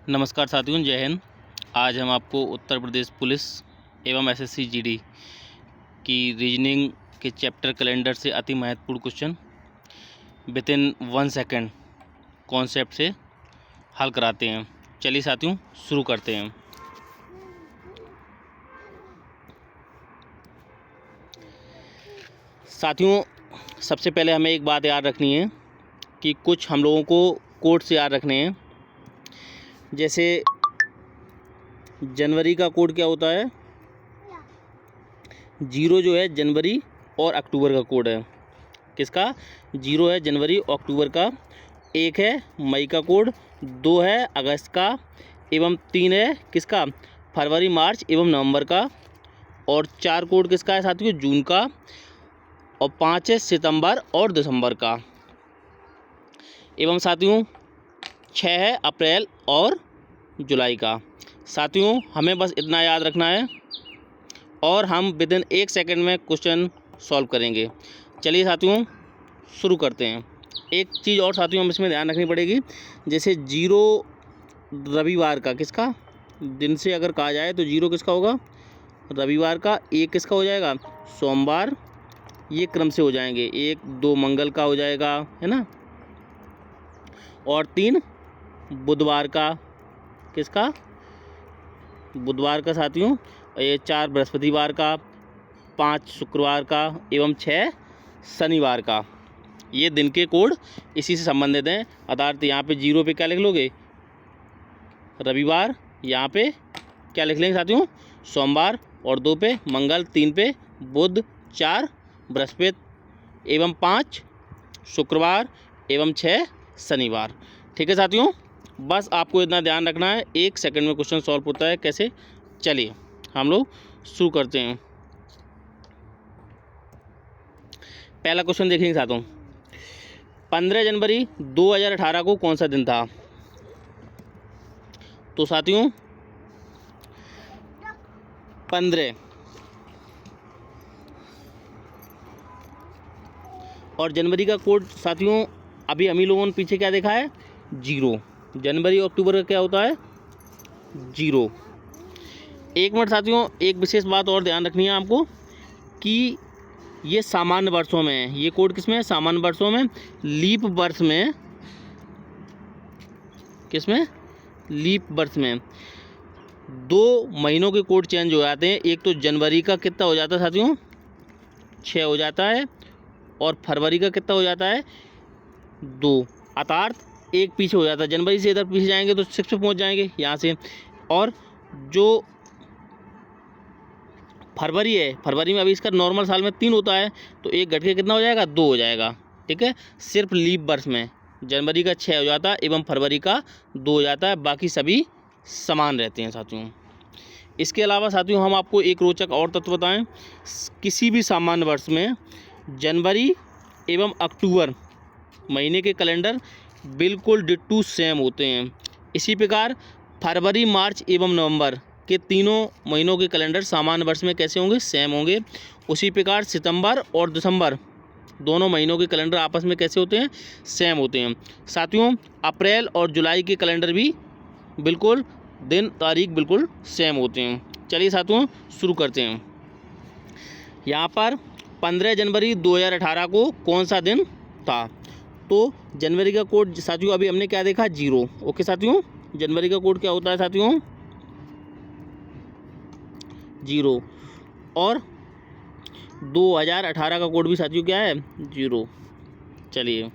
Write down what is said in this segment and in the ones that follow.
नमस्कार साथियों, जय हिंद। आज हम आपको उत्तर प्रदेश पुलिस एवं एसएससी जीडी की रीजनिंग के चैप्टर कैलेंडर से अति महत्वपूर्ण question with in 1 second concept से हल कराते हैं। चलिए साथियों, शुरू करते हैं। साथियों, सबसे पहले हमें एक बात याद रखनी है कि कुछ हम लोगों को कोड से याद रखने हैं। जैसे जनवरी का कोड क्या होता है? 0 जो है जनवरी और अक्टूबर का कोड है। किसका? 0 है जनवरी और अक्टूबर का। 1 है मई का कोड, 2 है अगस्त का, एवं 3 है किसका? फरवरी, मार्च एवं नवंबर का। और 4 कोड किसका है साथियों? जून का। और 5 है सितंबर और दिसंबर का। एवं साथियों 6 है अप्रैल और जुलाई का। साथियों हमें बस इतना याद रखना है और हम विद इन 1 सेकेंड में क्वेश्चन सॉल्व करेंगे। चलिए साथियों, शुरू करते हैं। एक चीज़ और साथियों हम इसमें ध्यान रखनी पड़ेगी। जैसे 0 रविवार का, किसका दिन से अगर कहा जाए तो 0 किसका होगा? रविवार का। 1 किसका हो जाएगा? सोमवार। ये क्रम से हो जाएंगे। 1, 2 मंगल का हो जाएगा, है ना। और 3 बुधवार का। किसका? बुधवार का साथियों। ये 4 बृहस्पतिवार का, 5 शुक्रवार का एवं 6 शनिवार का। ये दिन के कोड इसी से संबंधित हैं। अर्थात यहाँ पे 0 पे क्या लिख लोगे? रविवार। यहाँ पे क्या लिख लेंगे साथियों? सोमवार। और 2 पे मंगल, 3 पे बुध, 4 बृहस्पति एवं 5 शुक्रवार एवं 6 शनिवार। ठीक है साथियों, बस आपको इतना ध्यान रखना है। 1 सेकंड में क्वेश्चन सॉल्व होता है कैसे। चलिए हम लोग शुरू करते हैं। पहला क्वेश्चन देखेंगे साथियों। 15 जनवरी 2018 को कौन सा दिन था? तो साथियों 15 और जनवरी का कोड साथियों अभी हम ही लोगों ने पीछे क्या देखा है? 0। जनवरी और अक्टूबर का क्या होता है? 0। एक मिनट साथियों, एक विशेष बात और ध्यान रखनी है आपको कि ये सामान्य वर्षों में है। ये कोड किसमें है? सामान्य वर्षों में। लीप वर्ष में, किसमें? लीप वर्ष में 2 महीनों के कोड चेंज हो जाते हैं। एक तो जनवरी का कितना हो जाता है साथियों? 6 हो जाता है। और फरवरी का कितना हो जाता है? 2। अर्थात एक पीछे हो जाता है। जनवरी से इधर पीछे जाएंगे तो 6 पे पहुंच जाएंगे यहाँ से। और जो फरवरी है, फरवरी में अभी इसका नॉर्मल साल में 3 होता है, तो एक घट के कितना हो जाएगा? 2 हो जाएगा। ठीक है, सिर्फ लीप वर्ष में जनवरी का 6 हो जाता है एवं फरवरी का 2 हो जाता है। बाकी सभी समान रहते हैं साथियों। इसके अलावा साथियों हम आपको एक रोचक और तत्व बताएं। किसी भी सामान्य वर्ष में जनवरी एवं अक्टूबर महीने के कैलेंडर बिल्कुल डिट्टू सेम होते हैं। इसी प्रकार फरवरी, मार्च एवं नवंबर के तीनों महीनों के कैलेंडर सामान्य वर्ष में कैसे होंगे? सेम होंगे। उसी प्रकार सितंबर और दिसंबर दोनों महीनों के कैलेंडर आपस में कैसे होते हैं? सेम होते हैं। साथियों अप्रैल और जुलाई के कैलेंडर भी बिल्कुल दिन तारीख बिल्कुल सेम होते हैं। चलिए साथियों शुरू करते हैं। यहाँ पर 15 जनवरी 2018 को कौन सा दिन था? तो जनवरी का कोड साथियों अभी हमने क्या देखा? 0। ओके साथियों, जनवरी का कोड क्या होता है साथियों? 0। और 2018 का कोड भी साथियों क्या है? 0। चलिए,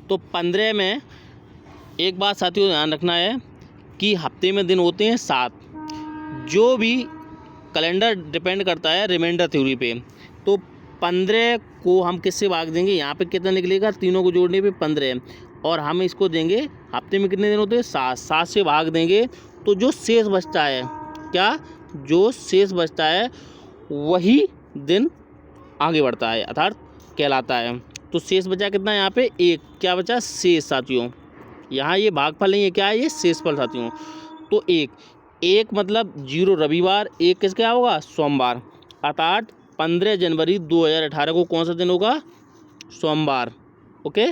तो 15 में एक बात साथियों ध्यान रखना है कि हफ्ते में दिन होते हैं 7। जो भी कैलेंडर डिपेंड करता है रिमाइंडर थ्योरी पे। तो 15 को हम किससे भाग देंगे? यहाँ पे कितना निकलेगा? तीनों को जोड़ने पे 15। और हम इसको देंगे हफ्ते में कितने दिन होते हैं? 7। 7 से भाग देंगे तो जो शेष बचता है, क्या? जो शेष बचता है वही दिन आगे बढ़ता है, अर्थात कहलाता है। तो शेष बचा कितना यहाँ पे? 1। क्या बचा? शेष साथियों। यहाँ ये भागफल नहीं है, क्या है? ये शेषफल साथियों। तो 1 मतलब 0 रविवार, 1 किसका होगा? सोमवार। अर्थात 15 जनवरी 2018 को कौन सा दिन होगा? सोमवार। ओके,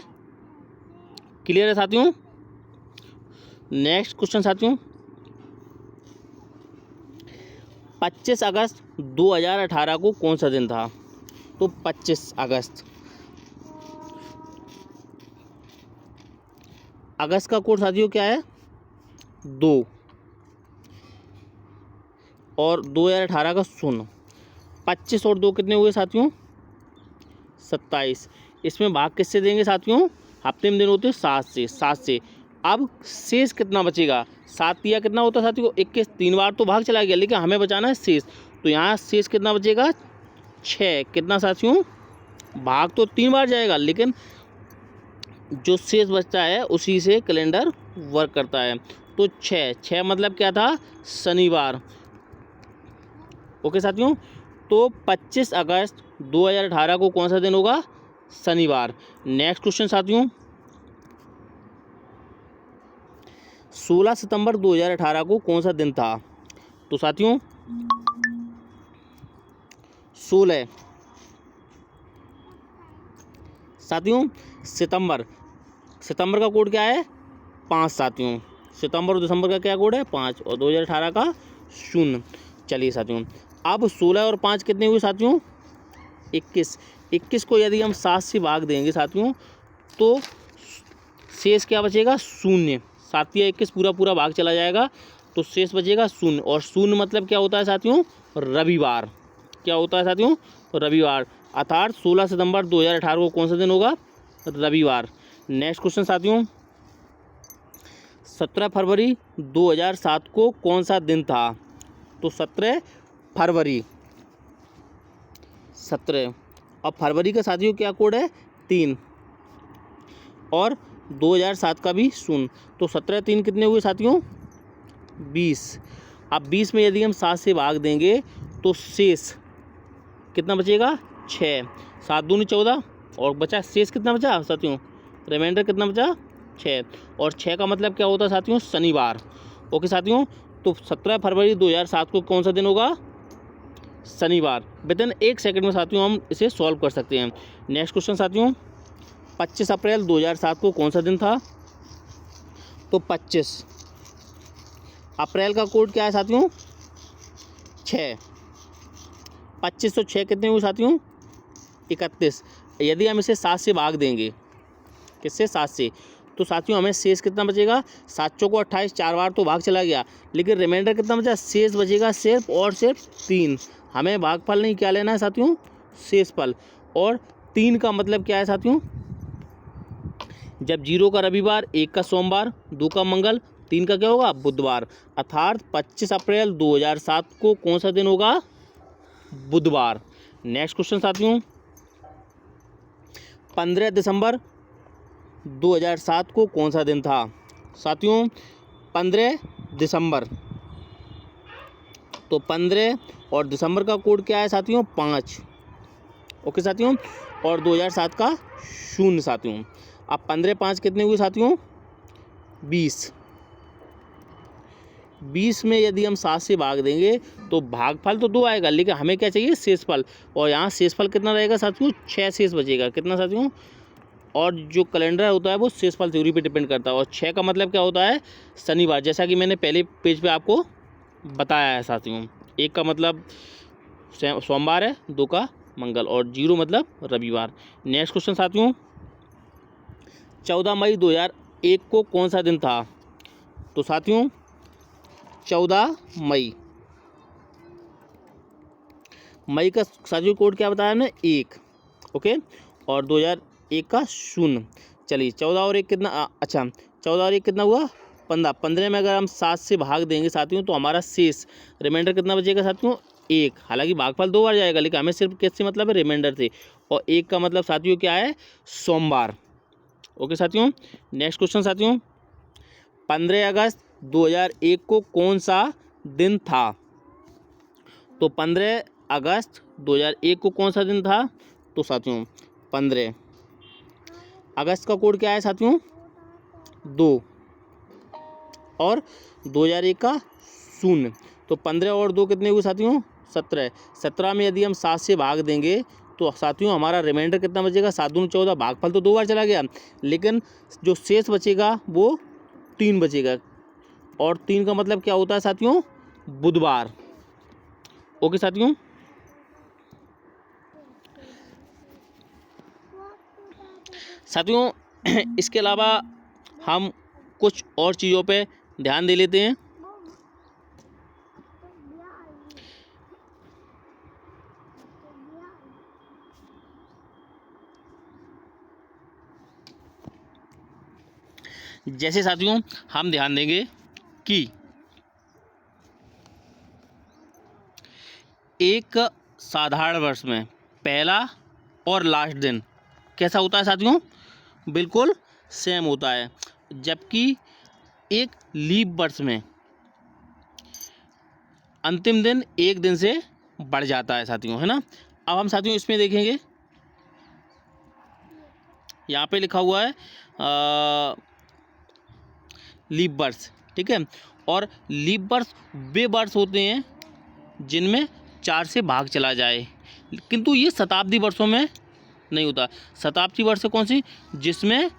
क्लियर है साथियों? नेक्स्ट क्वेश्चन साथियों, 25 अगस्त 2018 को कौन सा दिन था? तो 25 अगस्त, अगस्त का कोड साथियों क्या है? 2 और 2018 का 0। 25 और 2 कितने हुए साथियों? 27। इसमें भाग किससे देंगे साथियों? हफ्ते में दिन होते हैं 7 से। अब शेष कितना बचेगा? 7 या कितना होता है साथियों? 21। 3 बार तो भाग चला गया, लेकिन हमें बचाना है शेष। तो यहाँ शेष कितना बचेगा? 6। कितना साथियों? भाग तो 3 बार जाएगा, लेकिन जो शेष बचता है उसी से कैलेंडर वर्क करता है। तो 6 मतलब क्या था? शनिवार। ओके साथियों, तो 25 अगस्त 2018 को कौन सा दिन होगा? शनिवार। नेक्स्ट क्वेश्चन साथियों, 16 सितंबर 2018 को कौन सा दिन था? तो साथियों 16 साथियों सितंबर, सितंबर का कोड क्या है? 5 साथियों। सितंबर और दिसंबर का क्या कोड है? 5 और 2018 का 0। चलिए साथियों, अब 16 और 5 कितने हुए साथियों? 21। 21 को यदि हम 7 से भाग देंगे साथियों तो शेष क्या बचेगा? 0। 7 या 21 पूरा भाग चला जाएगा तो शेष बचेगा 0। और 0 मतलब क्या होता है साथियों? रविवार। क्या होता है साथियों? रविवार। अर्थात 16 सितंबर 2018 को कौन सा दिन होगा? रविवार। नेक्स्ट क्वेश्चन साथियों, 17 फरवरी 2007 को कौन सा दिन था? तो 17 फरवरी, 17 और फरवरी का साथियों क्या कोड है? 3 और 2007 का भी 0। तो 17 3 कितने हुए साथियों? 20। अब 20 में यदि हम 7 से भाग देंगे तो शेष कितना बचेगा? 6। 7 दूनी 14 और बचा शेष कितना बचा साथियों? रिमाइंडर कितना बचा? 6। और 6 का मतलब क्या होता है साथियों? शनिवार। ओके साथियों, तो 17 फरवरी 2007 को कौन सा दिन होगा? शनिवार। विदिन 1 सेकंड में साथियों हम इसे सॉल्व कर सकते हैं। नेक्स्ट क्वेश्चन साथियों, 25 अप्रैल 2007 को कौन सा दिन था? तो 25 अप्रैल का कोड क्या है साथियों? 6। 25 तो 6 कितने हुए साथियों? 31। यदि हम इसे 7 से भाग देंगे, किससे? 7 से, तो साथियों हमें शेष कितना बचेगा? 7 चौको 28, 4 बार तो भाग चला गया, लेकिन रिमाइंडर कितना बचा? शेष बचेगा सिर्फ और सिर्फ 3। हमें भागफल नहीं क्या लेना है साथियों? शेषफल। और 3 का मतलब क्या है साथियों? जब 0 का रविवार, 1 का सोमवार, 2 का मंगल, 3 का क्या होगा? बुधवार। अर्थात 25 अप्रैल 2007 को कौन सा दिन होगा? बुधवार। नेक्स्ट क्वेश्चन साथियों, 15 दिसंबर 2007 को कौन सा दिन था? साथियों 15 दिसंबर, तो 15 और दिसंबर का कोड क्या है साथियों? 5। ओके साथियों, और 2007 का 0 साथियों। अब 15 5 कितने हुए साथियों? 20। 20 में यदि हम 7 से भाग देंगे तो भागफल तो 2 आएगा, लेकिन हमें क्या चाहिए? शेषफल। और यहाँ शेषफल कितना रहेगा साथियों? 6 शेष बचेगा। कितना साथियों? और जो कैलेंडर होता है वो शेषफल थ्योरी पे डिपेंड करता है। और 6 का मतलब क्या होता है? शनिवार, जैसा कि मैंने पहले पेज पे आपको बताया है साथियों। 1 का मतलब सोमवार है, 2 का मंगल और 0 मतलब रविवार। नेक्स्ट क्वेश्चन साथियों, 14 मई 2001 को कौन सा दिन था? तो साथियों 14 मई, मई का साथियों कोड क्या बताया हमने? 1। ओके, और 2001 का 0। चलिए 14 और 1 कितना? अच्छा 14 और 1 कितना हुआ? 15। 15 में अगर हम 7 से भाग देंगे साथियों तो हमारा शेष रिमाइंडर कितना बचेगा साथियों? 1। हालांकि भागफल 2 बार जाएगा, लेकिन हमें सिर्फ किससे मतलब है? रिमाइंडर से। और 1 का मतलब साथियों क्या है? सोमवार। ओके साथियों, नेक्स्ट क्वेश्चन साथियों, 15 अगस्त 2001 को कौन सा दिन था? तो 15 अगस्त 2001 को कौन सा दिन था? तो साथियों 15 अगस्त का कोड क्या है साथियों? 2 और 2001 का 0। तो 15 और 2 कितने हुए साथियों? 17। 17 में यदि हम 7 से भाग देंगे तो साथियों हमारा रिमाइंडर कितना बचेगा? 7 दूनी 14। भागफल तो 2 बार चला गया, लेकिन जो शेष बचेगा वो 3 बचेगा। और 3 का मतलब क्या होता है साथियों, बुधवार। ओके साथियों। साथियों इसके अलावा हम कुछ और चीज़ों पे ध्यान दे लेते हैं। जैसे साथियों हम ध्यान देंगे कि एक साधारण वर्ष में पहला और लास्ट दिन कैसा होता है साथियों, बिल्कुल सेम होता है। जबकि एक लीप वर्ष में अंतिम दिन एक दिन से बढ़ जाता है साथियों, है ना। अब हम साथियों इसमें देखेंगे, यहाँ पे लिखा हुआ है लीप वर्ष, ठीक है। और लीप वर्ष वे वर्ष होते हैं जिनमें 4 से भाग चला जाए, किंतु ये शताब्दी वर्षों में नहीं होता। शताब्दी वर्ष कौन सी, जिसमें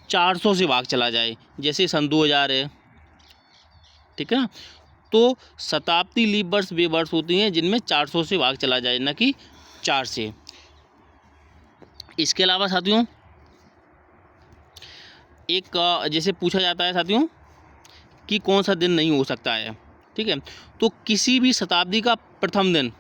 400 से भाग चला जाए, जैसे सन 2000 है, ठीक है ना। तो शताब्दी लीप वर्ष वे वर्ष होती हैं जिनमें 400 से भाग चला जाए, न कि 4 से। इसके अलावा साथियों एक जैसे पूछा जाता है साथियों कि कौन सा दिन नहीं हो सकता है, ठीक है। तो किसी भी शताब्दी का प्रथम दिन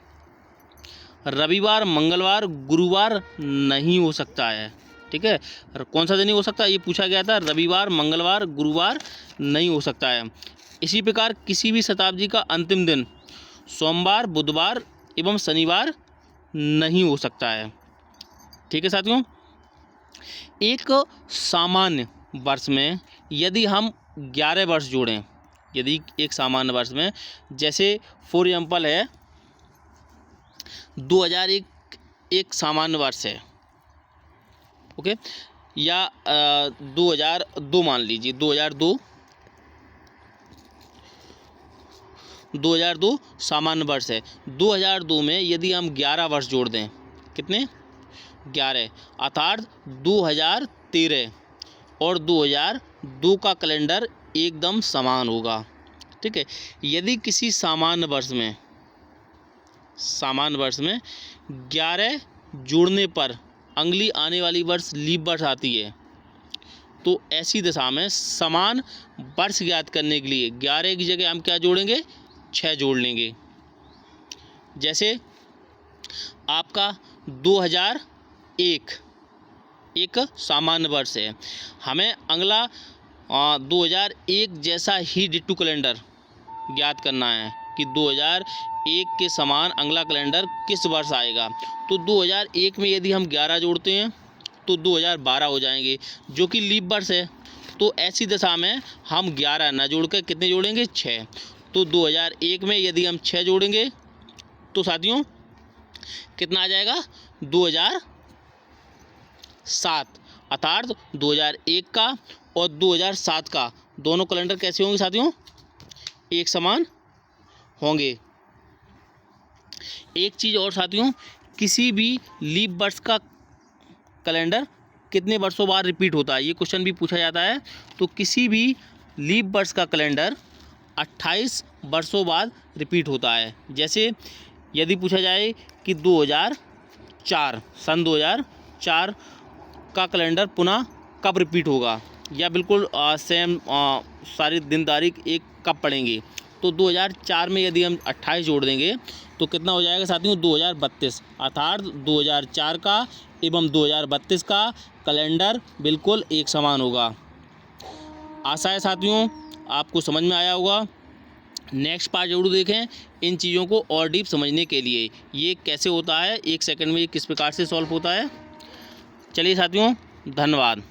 रविवार, मंगलवार, गुरुवार नहीं हो सकता है, ठीक है। कौन सा दिन नहीं हो सकता, ये पूछा गया था। रविवार, मंगलवार, गुरुवार नहीं हो सकता है। इसी प्रकार किसी भी शताब्दी का अंतिम दिन सोमवार, बुधवार एवं शनिवार नहीं हो सकता है, ठीक है साथियों। एक सामान्य वर्ष में यदि हम 11 वर्ष जोड़ें, यदि एक सामान्य वर्ष में, जैसे फॉर एग्जाम्पल है 2001 एक सामान्य वर्ष है, ओके, या 2002 मान लीजिए, 2002 सामान्य वर्ष है। 2002 में यदि हम 11 वर्ष जोड़ दें, कितने, 11, अर्थात 2013 और 2002 का कैलेंडर एकदम समान होगा, ठीक है। यदि किसी सामान्य वर्ष में 11 जोड़ने पर अगली आने वाली वर्ष लीप वर्ष आती है, तो ऐसी दशा में समान वर्ष ज्ञात करने के लिए 11 की जगह हम क्या जोड़ेंगे, 6 जोड़ लेंगे। जैसे आपका 2001 एक सामान्य वर्ष है, हमें अगला 2001 जैसा ही डिट्टू कैलेंडर ज्ञात करना है कि 2001 के समान अगला कैलेंडर किस वर्ष आएगा। तो 2001 में यदि हम 11 जोड़ते हैं तो 2012 हो जाएंगे, जो कि लीप वर्ष है। तो ऐसी दशा में हम 11 ना जोड़कर कितने जोड़ेंगे, 6। तो 2001 में यदि हम 6 जोड़ेंगे तो साथियों कितना आ जाएगा, 2007। अर्थात 2001 का और 2007 का दोनों कैलेंडर कैसे होंगे साथियों, एक समान होंगे। एक चीज़ और साथियों, किसी भी लीप वर्ष का कैलेंडर कितने वर्षों बाद रिपीट होता है, ये क्वेश्चन भी पूछा जाता है। तो किसी भी लीप वर्ष का कैलेंडर 28 वर्षों बाद रिपीट होता है। जैसे यदि पूछा जाए कि 2004 सन 2004 का कैलेंडर पुनः कब रिपीट होगा, या बिल्कुल सेम सारी दिन तारीख एक कब पड़ेंगी, तो 2004 में यदि हम 28 जोड़ देंगे तो कितना हो जाएगा साथियों, 2032। अर्थात 2004 का एवं 2032 का कैलेंडर बिल्कुल एक समान होगा। आशा है साथियों आपको समझ में आया होगा। नेक्स्ट पार्ट जरूर देखें इन चीज़ों को और डीप समझने के लिए, ये कैसे होता है, 1 सेकंड में ये किस प्रकार से सॉल्व होता है। चलिए साथियों, धन्यवाद।